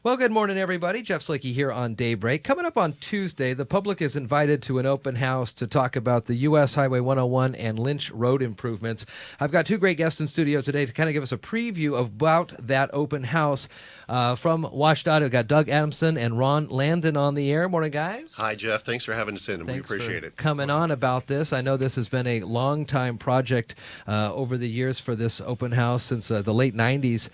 Well, good morning, everybody. Jeff Slakey here on Daybreak. Coming up on Tuesday, the public is invited to an open house to talk about the U.S. Highway 101 and Lynch Road improvements. I've got two great guests in studio today to kind of give us a preview about that open house. From WSDOT, we've got Doug Adamson and Ron Landon on the air. Morning, guys. Hi, Jeff. Thanks for having us in. Thanks we appreciate for it. Coming on about this. I know this has been a long-time project over the years for this open house since the late 90s.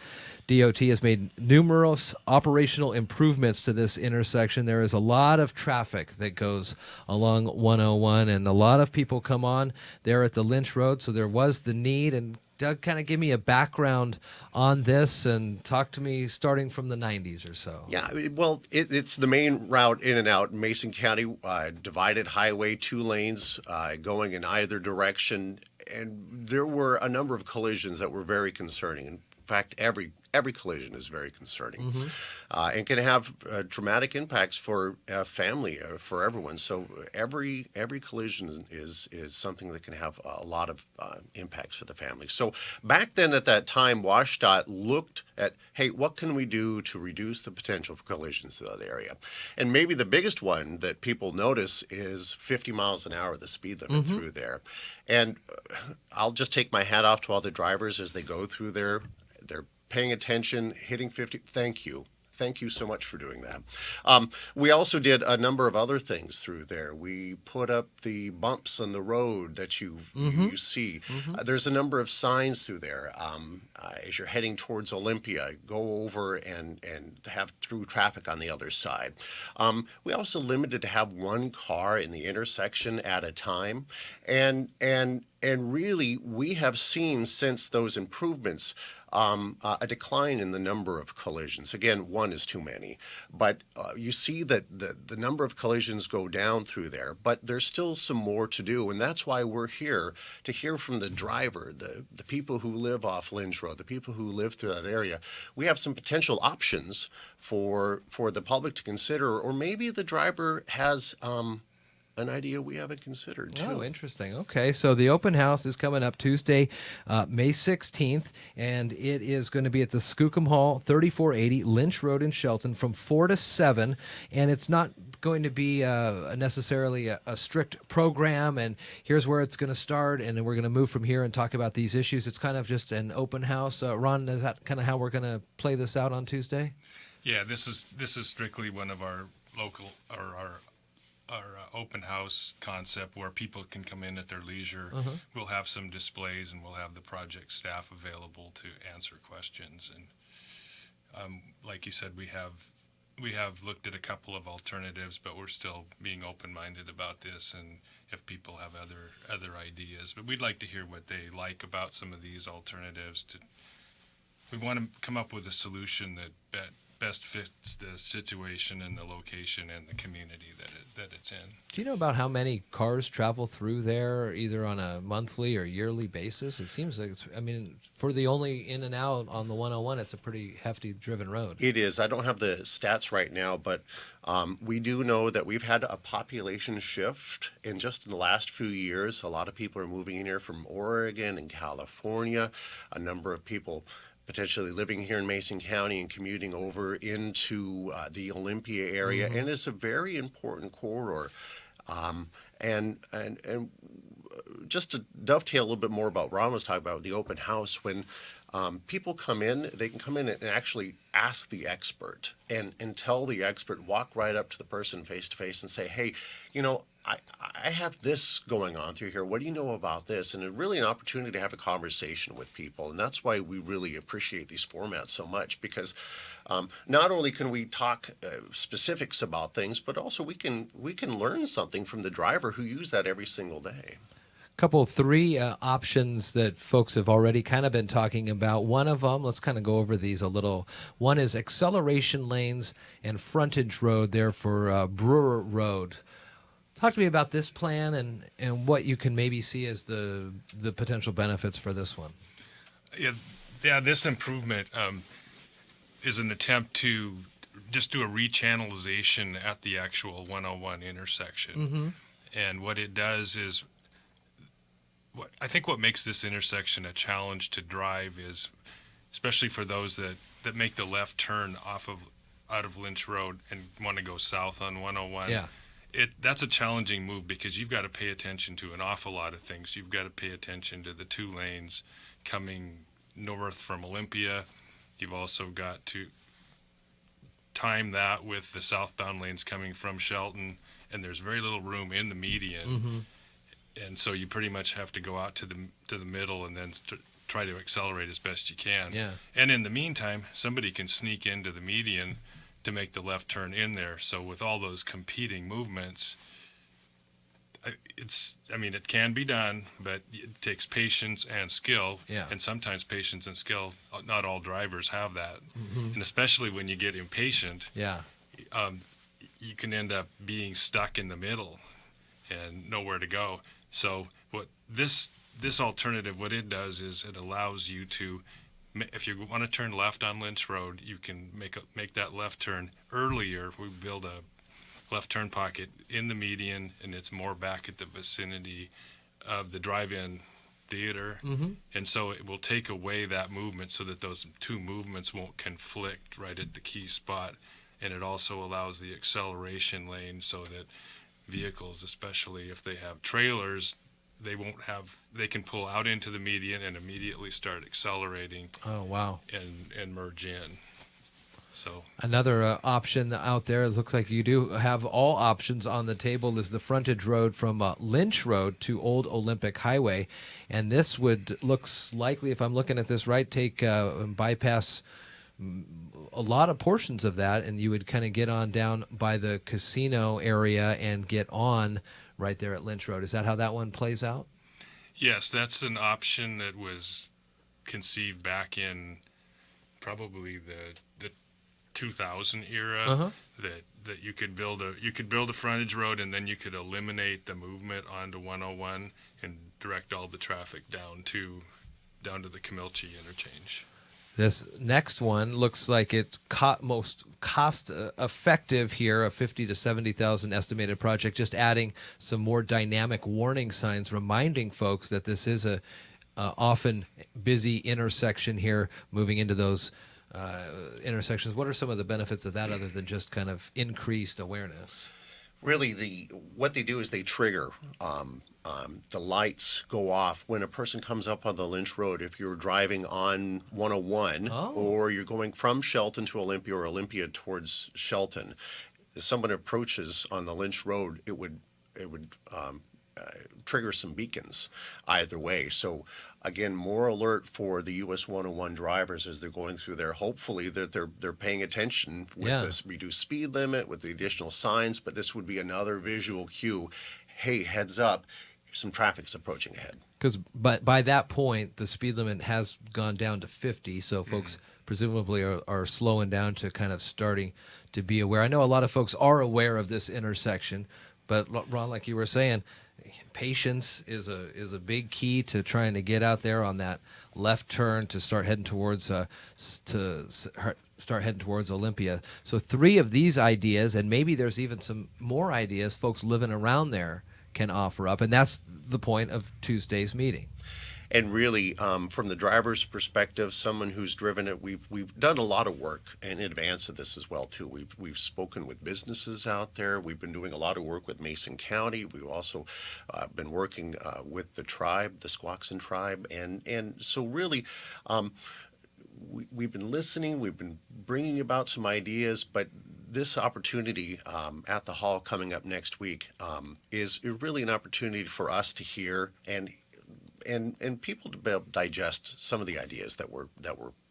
DOT has made numerous operational improvements to this intersection. There is a lot of traffic that goes along 101, and a lot of people come on there at the Lynch Road, so there was the need. And Doug, kind of give me a background on this and talk to me starting from the 90s or so. Yeah, well, it's the main route in and out. Mason County, divided highway, 2 lanes going in either direction. And there were a number of collisions that were very concerning. In fact, every collision is very concerning, and can have dramatic impacts for family, for everyone. So every collision is something that can have a lot of impacts for the family. So back then at that time, WSDOT looked at, hey, what can we do to reduce the potential for collisions in that area? And maybe the biggest one that people notice is 50 miles an hour, the speed limit through there. And I'll just take my hat off to all the drivers as they go through there. They're paying attention, hitting 50. Thank you. Thank you so much for doing that. We also did a number of other things through there. We put up the bumps on the road that you see. There's a number of signs through there. As you're heading towards Olympia, go over and have through traffic on the other side. We also limited to have one car in the intersection at a time. And really, we have seen since those improvements a decline in the number of collisions. Again, one is too many, but you see that the number of collisions go down through there, but there's still some more to do, and that's why we're here to hear from the driver, the people who live off Lynch Road, the people who live through that area. We have some potential options for the public to consider, or maybe the driver has an idea we haven't considered, too. Oh, interesting. Okay, so the open house is coming up Tuesday, May 16th, and it is going to be at the Skookum Hall, 3480 Lynch Road in Shelton from 4 to 7, and it's not going to be necessarily a strict program, and here's where it's going to start, and then we're going to move from here and talk about these issues. It's kind of just an open house. Ron, is that kind of how we're going to play this out on Tuesday? Yeah, this is strictly one of our local or our open house concept where people can come in at their leisure. We'll have some displays, and we'll have the project staff available to answer questions. And like you said, we have looked at a couple of alternatives, but we're still being open-minded about this, and if people have other ideas. But we'd like to hear what they like about some of these alternatives. We want to come up with a solution that best fits the situation and the location and the community that it's in. Do you know about how many cars travel through there, either on a monthly or yearly basis? It seems like for the only in and out on the 101, it's a pretty hefty driven road. It is. I don't have the stats right now, but we do know that we've had a population shift in the last few years. A lot of people are moving in here from Oregon and California. A number of people potentially living here in Mason County and commuting over into the Olympia area, and it's a very important corridor. And just to dovetail a little bit more about what Ron was talking about, the open house, when people come in, they can come in and actually ask the expert and tell the expert, walk right up to the person face to face and say, hey, I have this going on through here. What do you know about this? And it's really an opportunity to have a conversation with people. And that's why we really appreciate these formats so much, because not only can we talk specifics about things, but also we can learn something from the driver who uses that every single day. Three options that folks have already kind of been talking about. One of them, let's kind of go over these a little. One is acceleration lanes and frontage road there for Brewer Road. Talk to me about this plan and what you can maybe see as the potential benefits for this one. Yeah, this improvement is an attempt to just do a rechannelization at the actual 101 intersection. And what it does is, I think what makes this intersection a challenge to drive is, especially for those that make the left turn off of out of Lynch Road and want to go south on 101. Yeah. That's a challenging move because you've got to pay attention to an awful lot of things. You've got to pay attention to the 2 lanes coming north from Olympia. You've also got to time that with the southbound lanes coming from Shelton, and there's very little room in the median. Mm-hmm. And so you pretty much have to go out to the middle and then try to accelerate as best you can. Yeah. And in the meantime, somebody can sneak into the median to make the left turn in there. So with all those competing movements, it can be done, but it takes patience and skill. Yeah. And sometimes patience and skill, not all drivers have that. Mm-hmm. And especially when you get impatient, Yeah. You can end up being stuck in the middle and nowhere to go. So what this alternative, what it does is it allows you to, if you want to turn left on Lynch Road, you can make that left turn earlier. We build a left turn pocket in the median, and it's more back at the vicinity of the drive-in theater. Mm-hmm. And so it will take away that movement so that those 2 movements won't conflict right at the key spot. And it also allows the acceleration lane so that vehicles, especially if they have trailers, they can pull out into the median and immediately start accelerating. Oh, wow. And merge in. So Another option out there, it looks like you do have all options on the table, is the frontage road from Lynch Road to Old Olympic Highway. And this looks likely, if I'm looking at this right, take and bypass a lot of portions of that, and you would kind of get on down by the casino area and get on right there at Lynch Road. Is that how that one plays out? yes, that's an option that was conceived back in probably the 2000 era. Uh-huh. That you could build a frontage road, and then you could eliminate the movement onto 101 and direct all the traffic down to the Camilche interchange. This next one looks like it's most cost effective here, a 50 to 70,000 estimated project, just adding some more dynamic warning signs, reminding folks that this is a often busy intersection here, moving into those intersections. What are some of the benefits of that other than just kind of increased awareness? Really, what they do is they trigger. The lights go off when a person comes up on the Lynch Road. If you're driving on 101 or you're going from Shelton to Olympia or Olympia towards Shelton, if someone approaches on the Lynch Road, it would trigger some beacons either way. So again, more alert for the US 101 drivers as they're going through there. Hopefully that they're paying attention with this reduced speed limit, with the additional signs, but this would be another visual cue. Hey, heads up, some traffic's approaching ahead. Because by that point, the speed limit has gone down to 50, so folks presumably are slowing down to kind of starting to be aware. I know a lot of folks are aware of this intersection, but Ron, like you were saying, patience is a big key to trying to get out there on that left turn to start heading towards Olympia. So 3 of these ideas, and maybe there's even some more ideas folks living around there can offer up, and that's the point of Tuesday's meeting. And really, from the driver's perspective, someone who's driven it, we've done a lot of work in advance of this as well too. We've spoken with businesses out there. We've been doing a lot of work with Mason County. We've also been working with the tribe, the Squaxin tribe, and so really, we've been listening. We've been bringing about some ideas, but this opportunity at the hall coming up next week is really an opportunity for us to hear and people to be able to digest some of the ideas that we're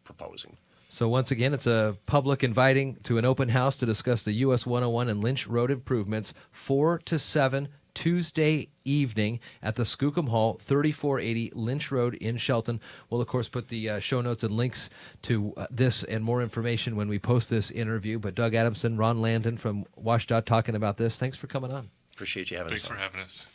proposing. So once again, it's a public inviting to an open house to discuss the US 101 and Lynch Road improvements, 4 to 7 Tuesday evening at the Skookum Hall, 3480 Lynch Road in Shelton. We'll, of course, put the show notes and links to this and more information when we post this interview. But Doug Adamson, Ron Landon from WSDOT talking about this. Thanks for coming on. Appreciate you having us on. Thanks for having us.